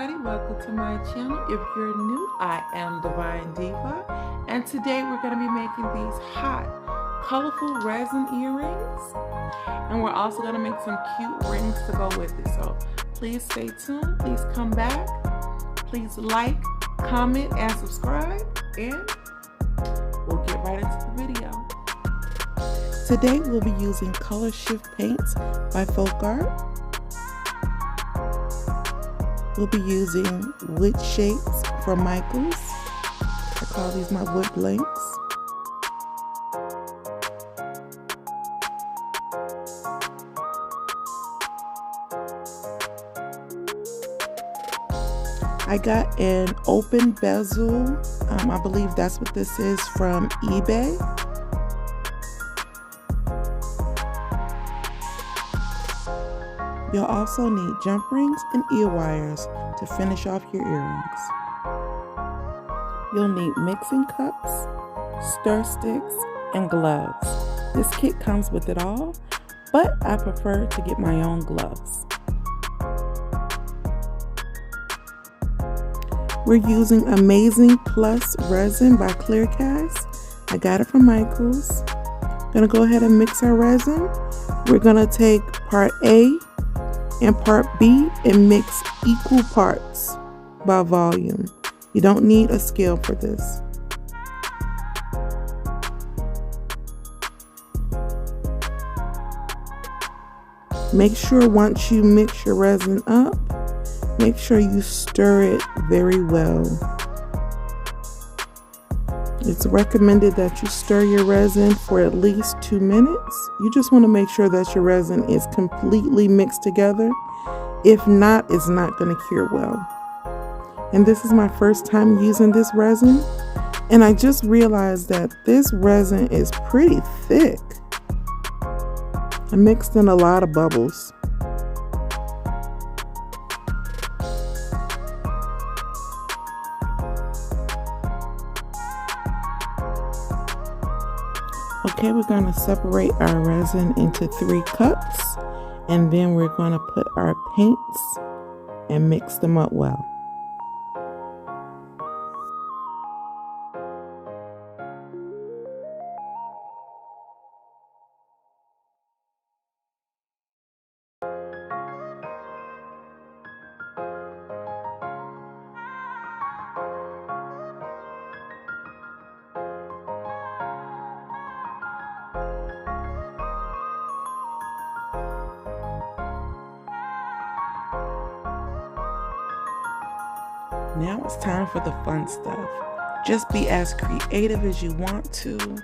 everybody, welcome to my channel. If you're new, I am Divine Diva, and today we're going to be making these hot, colorful resin earrings, and we're also going to make some cute rings to go with it. So please stay tuned, please come back, please like, comment, and subscribe, and we'll get right into the video. Today we'll be using Color Shift Paints by Folk Art. We'll be using wood shapes from Michaels. I call these my wood blanks. I got an open bezel, I believe that's what this is, from eBay. You'll also need jump rings and earwires to finish off your earrings. You'll need mixing cups, stir sticks, and gloves. This kit comes with it all, but I prefer to get my own gloves. We're using Amazing Plus resin by Clearcast. I got it from Michaels. Gonna go ahead and mix our resin. We're gonna take part A and part B and mix equal parts by volume. You don't need a scale for this. Make sure once you mix your resin up, make sure you stir it very well. It's recommended that you stir your resin for at least 2 minutes. You just want to make sure that your resin is completely mixed together. If not, it's not going to cure well. And this is my first time using this resin. And I just realized that this resin is pretty thick. I mixed in a lot of bubbles. Okay, we're going to separate our resin into 3 cups, and then we're going to put our paints and mix them up well. Now it's time for the fun stuff. Just be as creative as you want to.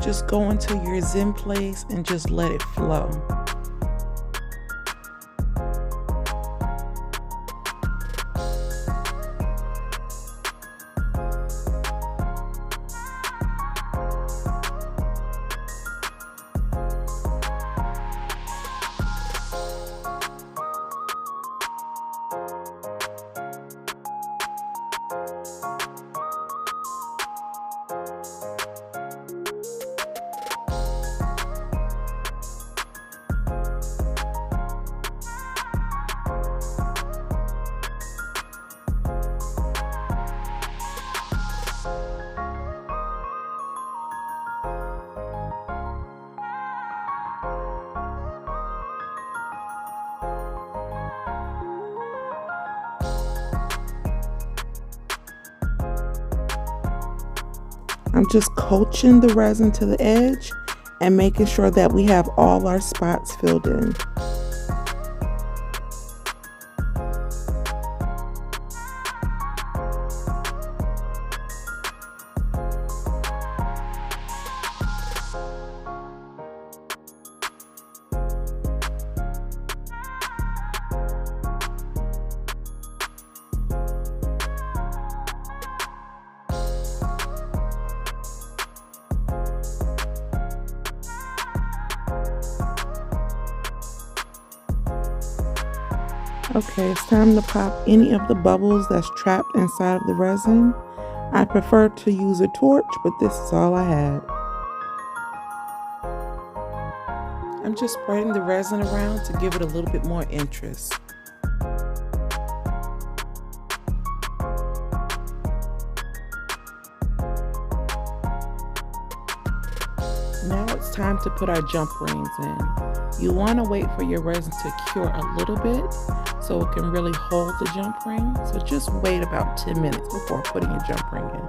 Just go into your Zen place and just let it flow. I'm just coaching the resin to the edge and making sure that we have all our spots filled in. Okay, it's time to pop any of the bubbles that's trapped inside of the resin. I prefer to use a torch, but this is all I had. I'm just spreading the resin around to give it a little bit more interest. Now it's time to put our jump rings in. You want to wait for your resin to cure a little bit so it can really hold the jump ring. So just wait about 10 minutes before putting your jump ring in.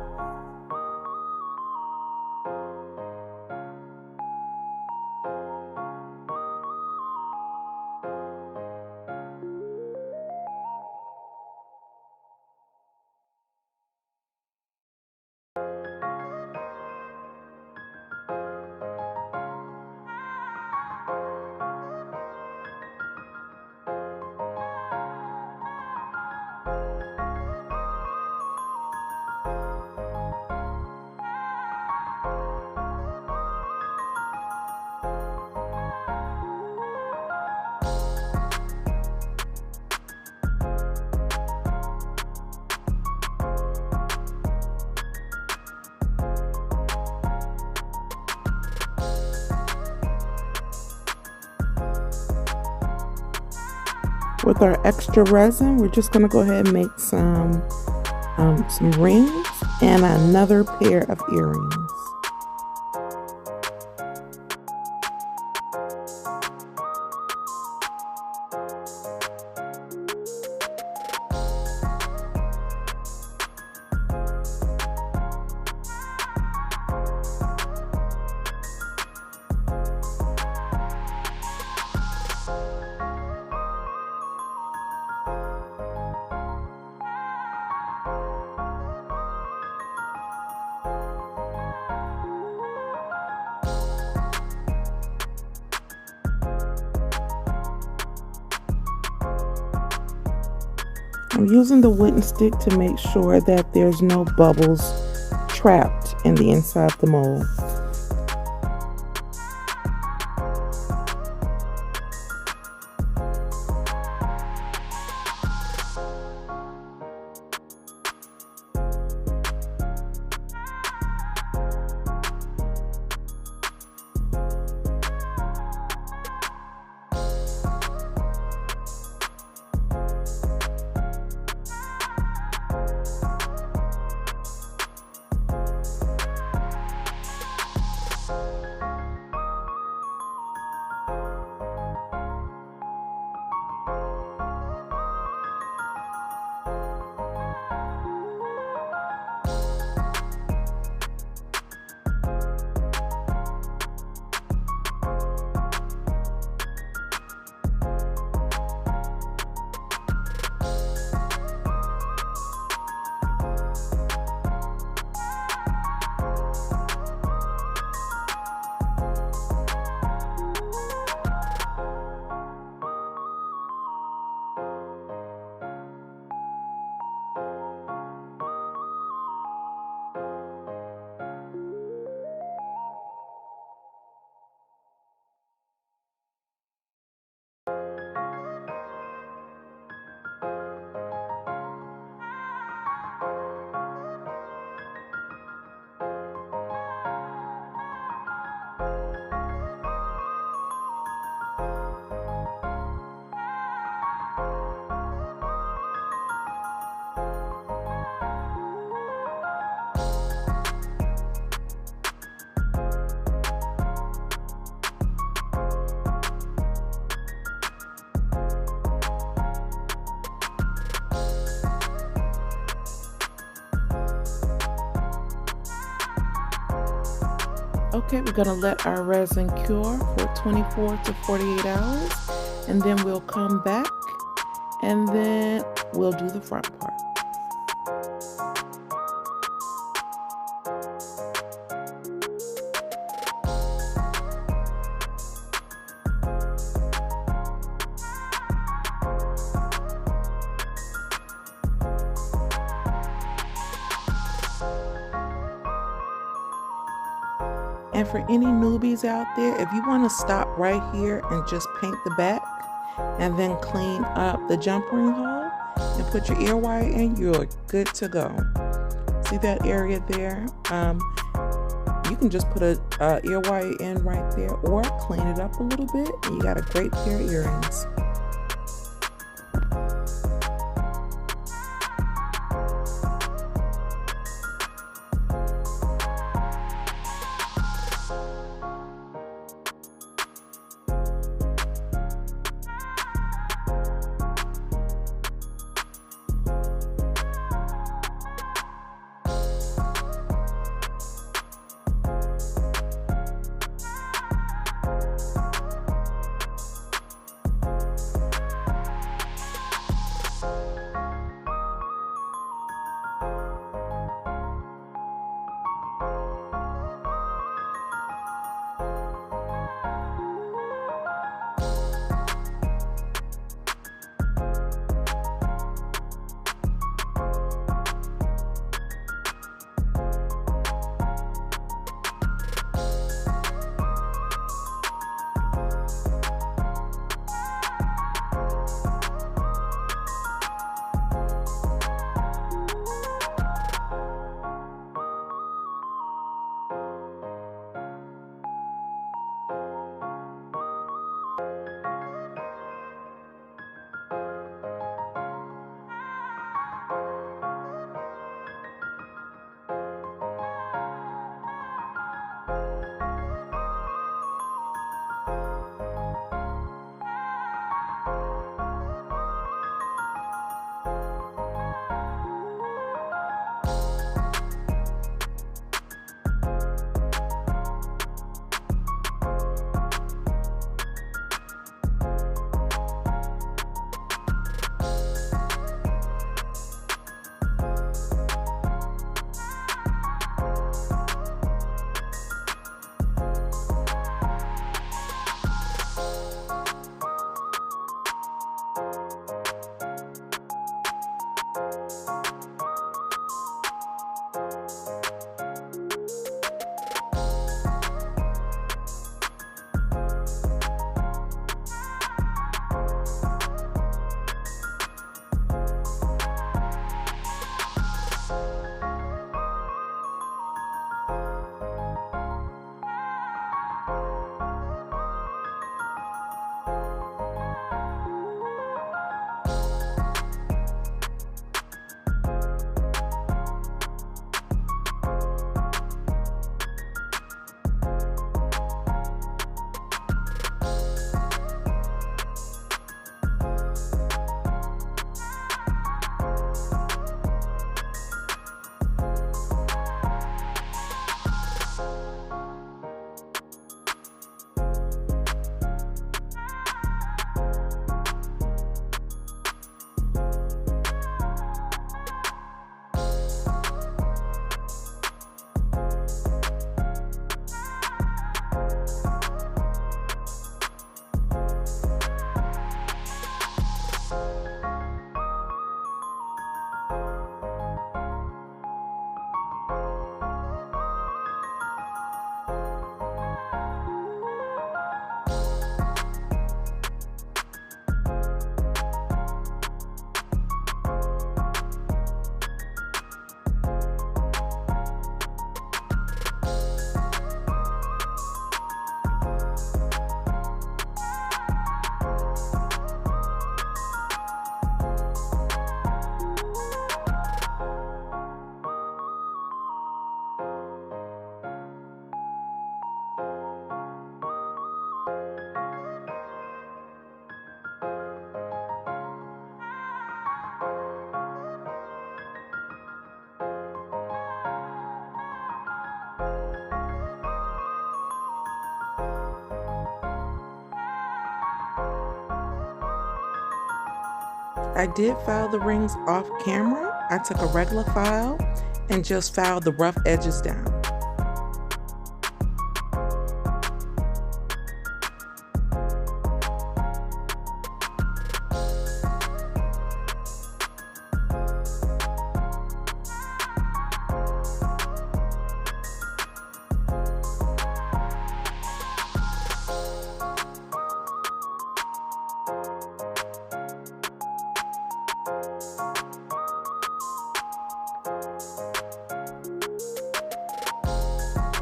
With our extra resin, we're just gonna go ahead and make some rings and another pair of earrings. I'm using the wooden stick to make sure that there's no bubbles trapped in the inside of the mold. Okay, we're gonna let our resin cure for 24 to 48 hours, and then we'll come back and then we'll do the front part. And for any newbies out there, if you want to stop right here and just paint the back and then clean up the jump ring hole and put your ear wire in, you're good to go. See that area there? You can just put a ear wire in right there or clean it up a little bit and you got a great pair of earrings. I did file the rings off camera. I took a regular file and just filed the rough edges down.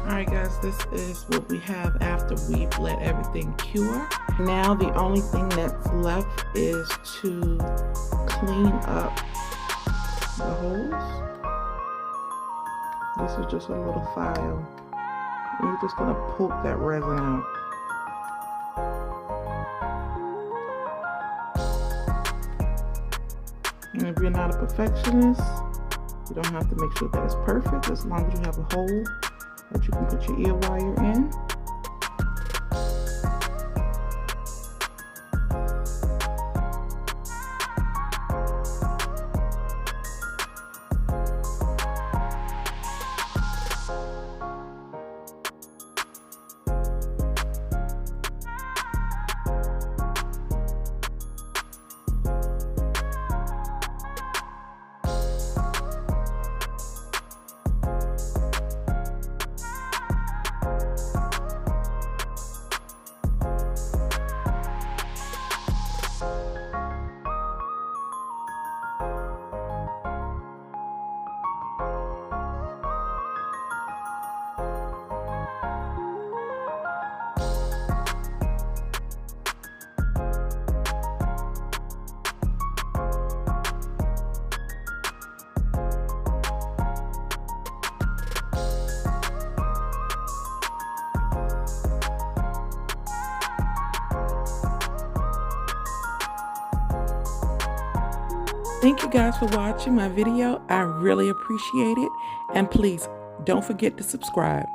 Alright guys, this is what we have after we've let everything cure. Now the only thing that's left is to clean up the holes. This is just a little file. And you're just going to poke that resin out. And if you're not a perfectionist, you don't have to make sure that it's perfect as long as you have a hole that you can put your ear wire in. Thank you guys for watching my video. I really appreciate it. And please don't forget to subscribe.